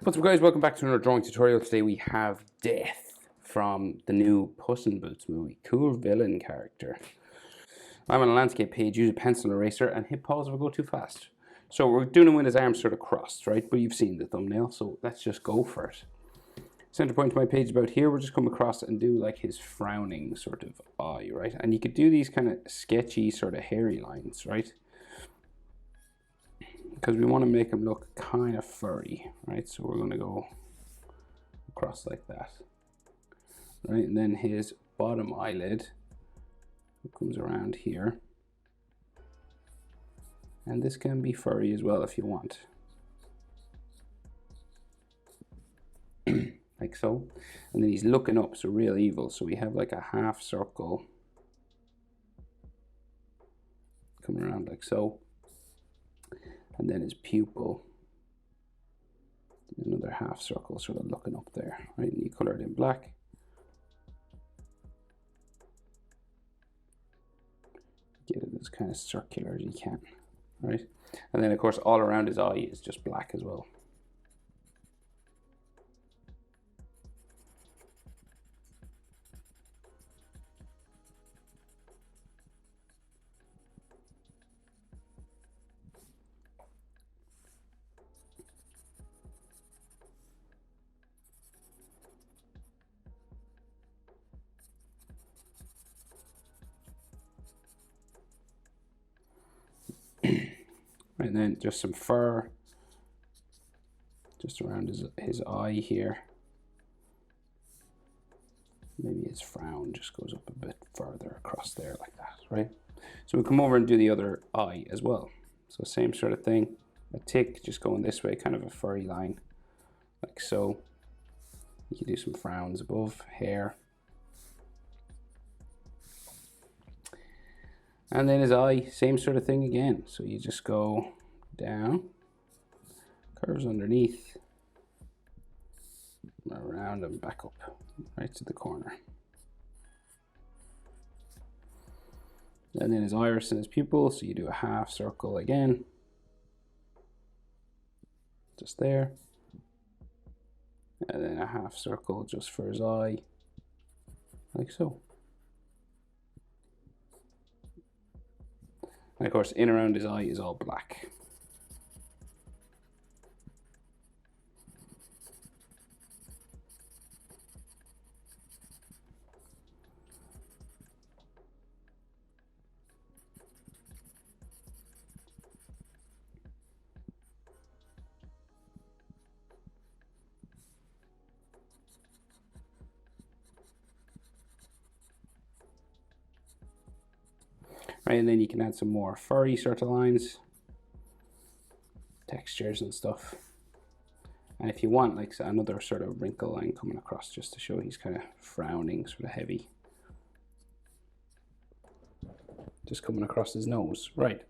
What's up guys, welcome back to another drawing tutorial. Today we have Death from the new Puss in Boots movie. Cool villain character. I'm on a landscape page, use a pencil eraser and hit pause if I go too fast. So we're doing him with his arms sort of crossed, right? But you've seen the thumbnail, so let's just go for it. Center point of my page about here, we'll just come across and do like his frowning sort of eye, right? And you could do these kind of sketchy sort of hairy lines, right? Because we want to make him look kind of furry, right? So we're going to go across like that, right? And then his bottom eyelid comes around here, and this can be furry as well if you want, like so. And then he's looking up, so real evil. So we have like a half circle coming around like so. And then his pupil, another half circle sort of looking up there, right? And you color it in black. Get it as kind of circular as you can, right? And then of course all around his eye is just black as well. And then just some fur just around his eye here. Maybe his frown just goes up a bit further across there like that, right? So we come over and do the other eye as well. So same sort of thing, a tick just going this way, kind of a furry line like so. You can do some frowns above, hair. And then his eye, same sort of thing again. So you just go down, curves underneath, around and back up, right to the corner. And then his iris and his pupil, so you do a half circle again, just there. And then a half circle just for his eye, like so. And of course, in around his eye is all black. Right, and then you can add some more furry sort of lines, textures and stuff. And if you want like another sort of wrinkle line coming across just to show he's kind of frowning, sort of heavy. Just coming across his nose, right.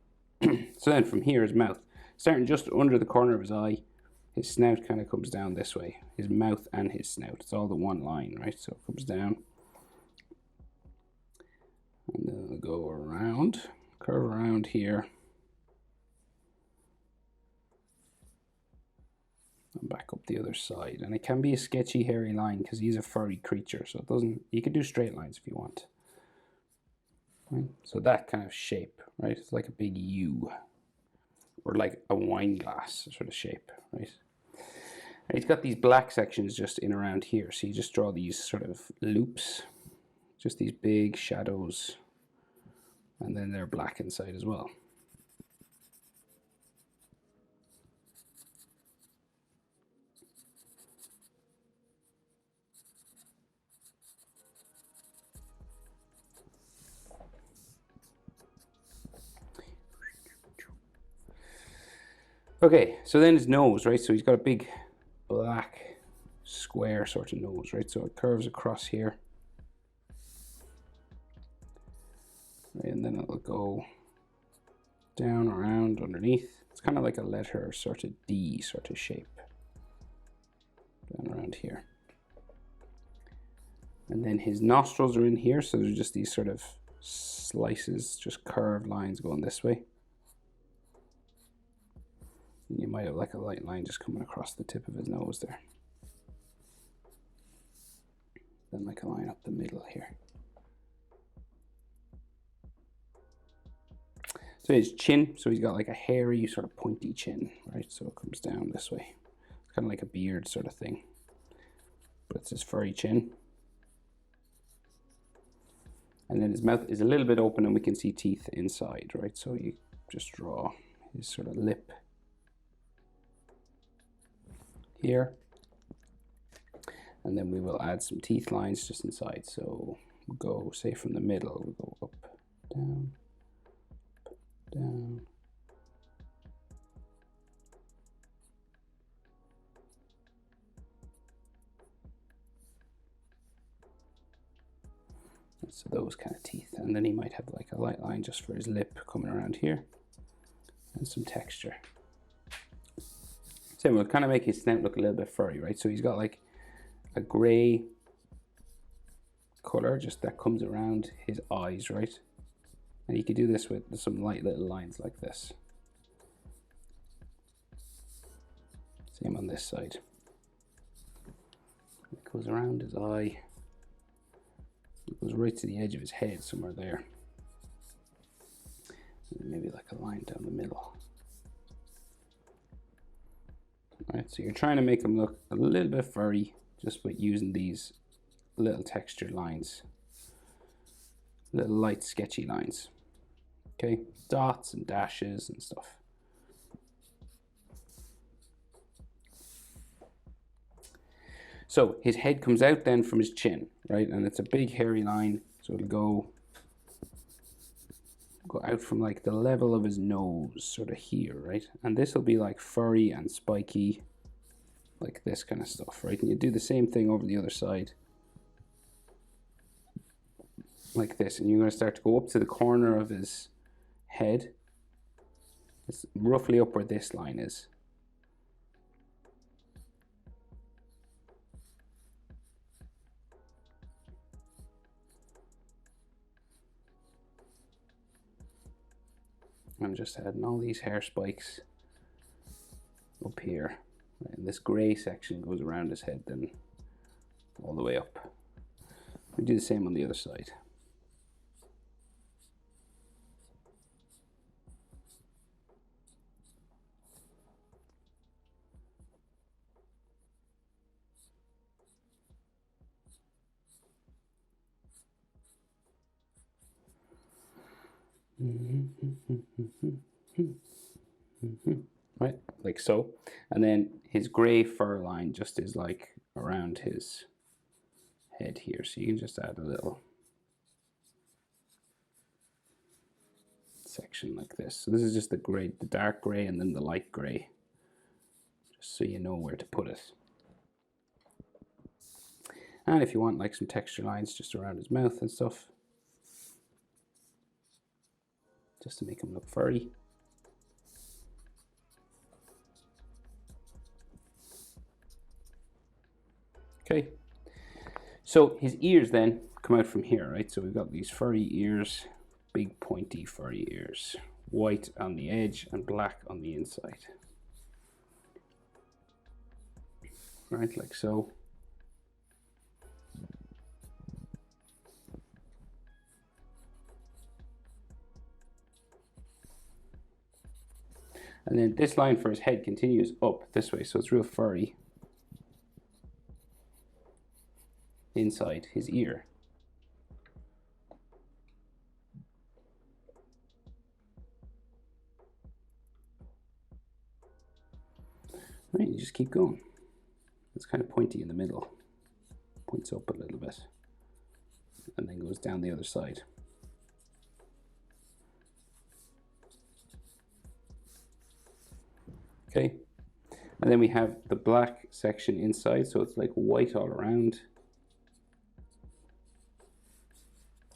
So then from here, his mouth, starting just under the corner of his eye, his snout kind of comes down this way. His mouth and his snout, it's all the one line, right? So it comes down. And then we'll go around, curve around here. And back up the other side. And it can be a sketchy, hairy line because he's a furry creature. So it doesn't, you can do straight lines if you want. Right? So that kind of shape, right? It's like a big U. Or like a wine glass sort of shape, right? And he's got these black sections just in around here. So you just draw these sort of loops. Just these big shadows, and then they're black inside as well. Okay, so then his nose, right? So he's got a big black square sort of nose, right? So it curves across here. And then it'll go down, around, underneath. It's kind of like a letter sort of D sort of shape. Down around here. And then his nostrils are in here, so there's just these sort of slices, just curved lines going this way. And you might have like a light line just coming across the tip of his nose there. Then like a line up the middle here. So his chin, so he's got like a hairy sort of pointy chin, right? So it comes down this way. It's kind of like a beard sort of thing. But it's his furry chin. And then his mouth is a little bit open and we can see teeth inside, right? So you just draw his sort of lip here. And then we will add some teeth lines just inside. So we'll go, say from the middle, we'll go up, down, down. So those kind of teeth, and then he might have like a light line just for his lip coming around here, and some texture. So we'll kind of make his snout look a little bit furry, right? So he's got like a gray color just that comes around his eyes, right? And you could do this with some light little lines like this. Same on this side. It goes around his eye. It goes right to the edge of his head, somewhere there. And maybe like a line down the middle. Right, so you're trying to make them look a little bit furry just by using these little textured lines. Little light sketchy lines. Okay, dots and dashes and stuff. So his head comes out then from his chin, right? And it's a big hairy line. So it'll go out from like the level of his nose, sort of here, right? And this will be like furry and spiky, like this kind of stuff, right? And you do the same thing over the other side, like this. And you're going to start to go up to the corner of his head. It's roughly up where this line is. I'm just adding all these hair spikes up here. And this gray section goes around his head then all the way up. We do the same on the other side. Right, like so. And then his gray fur line just is like around his head here. So you can just add a little section like this. So this is just the gray, the dark gray, and then the light gray, just so you know where to put it. And if you want like some texture lines just around his mouth and stuff, just to make him look furry. Okay, so his ears then come out from here, right? So we've got these furry ears, big pointy furry ears, white on the edge and black on the inside. Right, like so. And then this line for his head continues up this way, so it's real furry inside his ear. Right, you just keep going. It's kind of pointy in the middle. Points up a little bit. And then goes down the other side. Okay. And then we have the black section inside, so it's like white all around.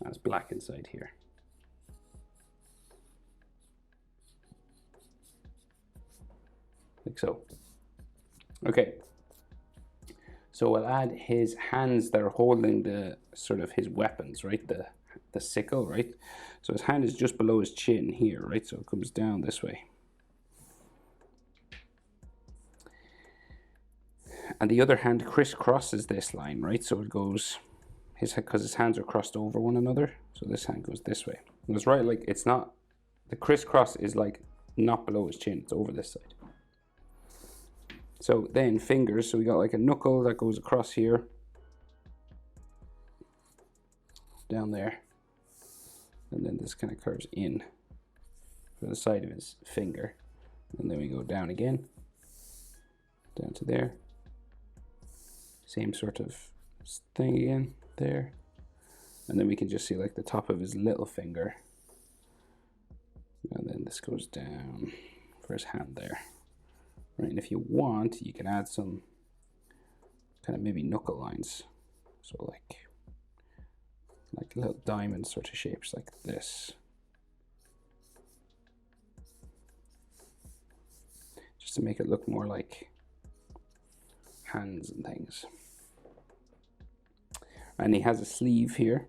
That's black inside here. Like so. Okay. So we'll add his hands that are holding the sort of his weapons, right? The sickle, right? So his hand is just below his chin here, right? So it comes down this way. And the other hand crisscrosses this line, right? So it goes, because his hands are crossed over one another. So this hand goes this way. And it's right, like it's not, the crisscross is like not below his chin, it's over this side. So then fingers, so we got like a knuckle that goes across here, down there, and then this kind of curves in for the side of his finger. And then we go down again, down to there. Same sort of thing again, there. And then we can just see like the top of his little finger. And then this goes down for his hand there. Right, and if you want, you can add some kind of maybe knuckle lines. So like little diamond sort of shapes like this. Just to make it look more like hands and things. And he has a sleeve here.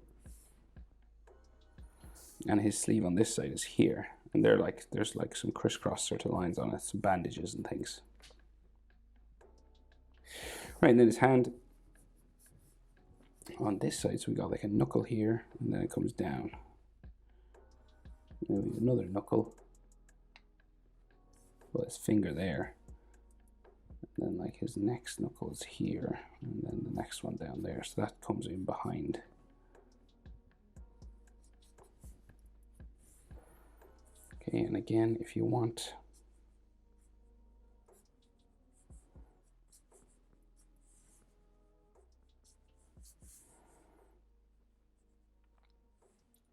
And his sleeve on this side is here. And they're like, there's like some crisscross sort of lines on it, some bandages and things. Right, and then his hand on this side, so we got like a knuckle here, and then it comes down. And then we have another knuckle. Well, his finger there. And then like his next knuckle is here, and then the next one down there. So that comes in behind. Okay, and again, if you want,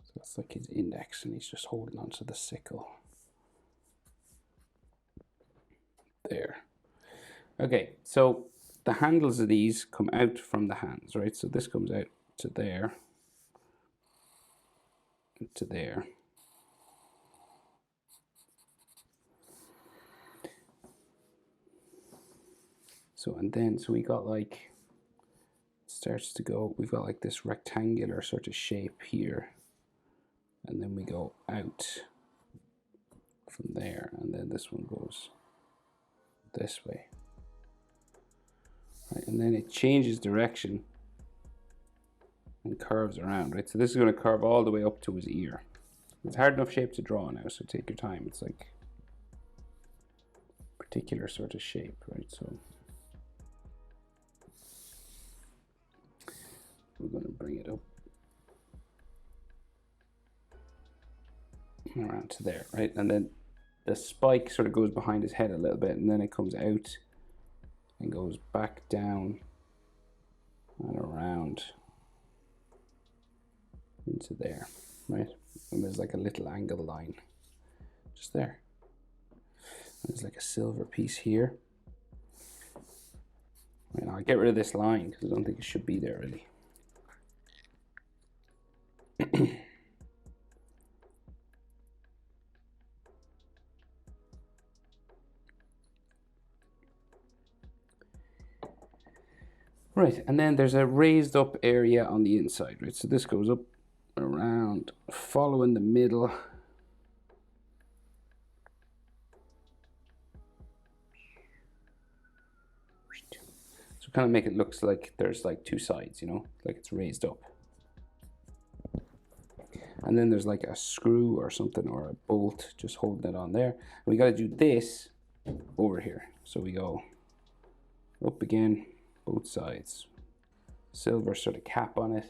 so that's like his index, and he's just holding onto the sickle. There. Okay, so the handles of these come out from the hands, right? So this comes out to there, to there. So, and then, so we got like, starts to go, we've got like this rectangular sort of shape here. And then we go out from there, and then this one goes this way. Right, and then it changes direction and curves around, right? So this is going to curve all the way up to his ear. It's hard enough shape to draw now, so take your time. It's like a particular sort of shape, right? So we're going to bring it up around to there, right? And then the spike sort of goes behind his head a little bit, and then it comes out and goes back down and around into there, right? And there's like a little angle line just there. And there's like a silver piece here. Right, I'll get rid of this line because I don't think it should be there really. Right, and then there's a raised up area on the inside, right? So this goes up around, following the middle. So kind of make it looks like there's like two sides, you know, like it's raised up. And then there's like a screw or something, or a bolt just holding it on there. And we got to do this over here. So we go up again, both sides. Silver sort of cap on it.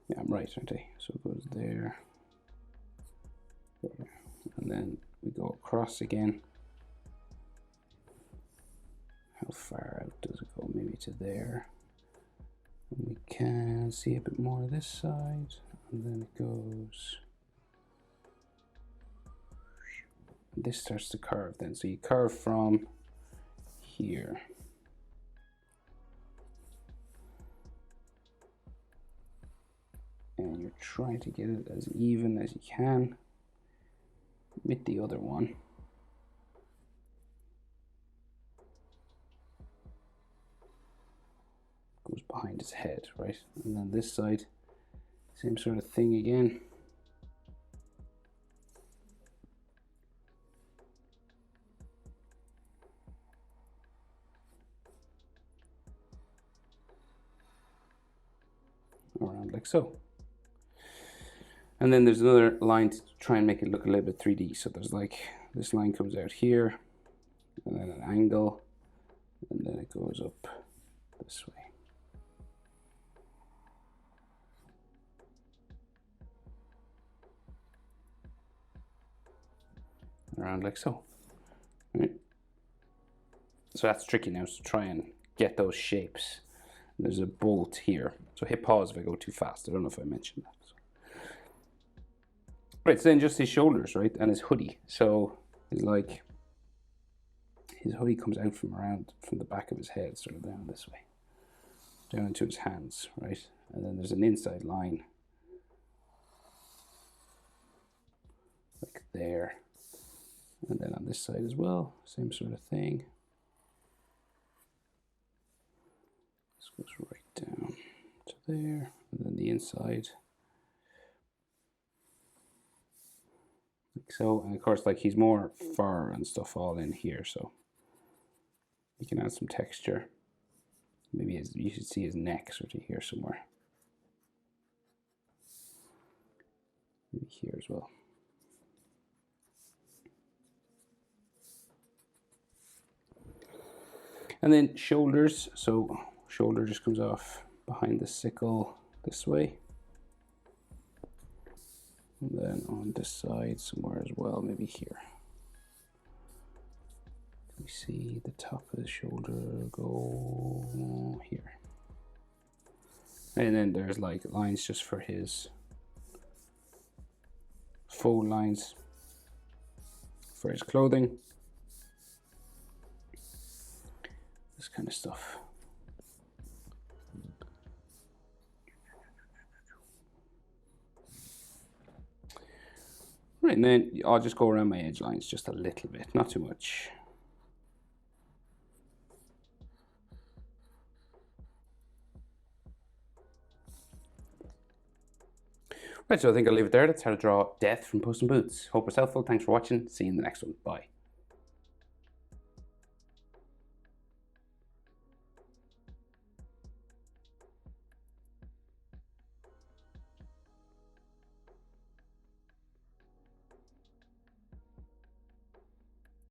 Yeah, I'm right, aren't I? So it goes there, there, and then we go across again. How far out does it go? Maybe to there. And we can see a bit more of this side, and then it goes. This starts to curve then. So you curve from here. And you're trying to get it as even as you can with the other one. Goes behind his head, right? And then this side, same sort of thing again. around like so. And then there's another line to try and make it look a little bit 3D. So there's like, this line comes out here, and then an angle, and then it goes up this way. Around like so. Right? So that's tricky now, so try and get those shapes. And there's a bolt here. So hit pause if I go too fast. I don't know if I mentioned that. Right, so then just his shoulders, right, and his hoodie. So it's like his hoodie comes out from the back of his head, sort of down this way, down into his hands, right? And then there's an inside line, like there. And then on this side as well, same sort of thing. This goes right down to there, and then the inside. Like so, and of course, like he's more fur and stuff all in here, so you can add some texture. Maybe you should see his neck sort of here somewhere. Maybe here as well. And then shoulders, so shoulder just comes off behind the sickle this way. And then on this side somewhere as well, maybe here. We see the top of the shoulder go here. And then there's like lines just for his faux lines for his clothing. This kind of stuff. Right, and then I'll just go around my edge lines just a little bit, not too much. Right, so I think I'll leave it there. That's how to draw Death from Puss in Boots. Hope it's helpful. Thanks for watching. See you in the next one. Bye.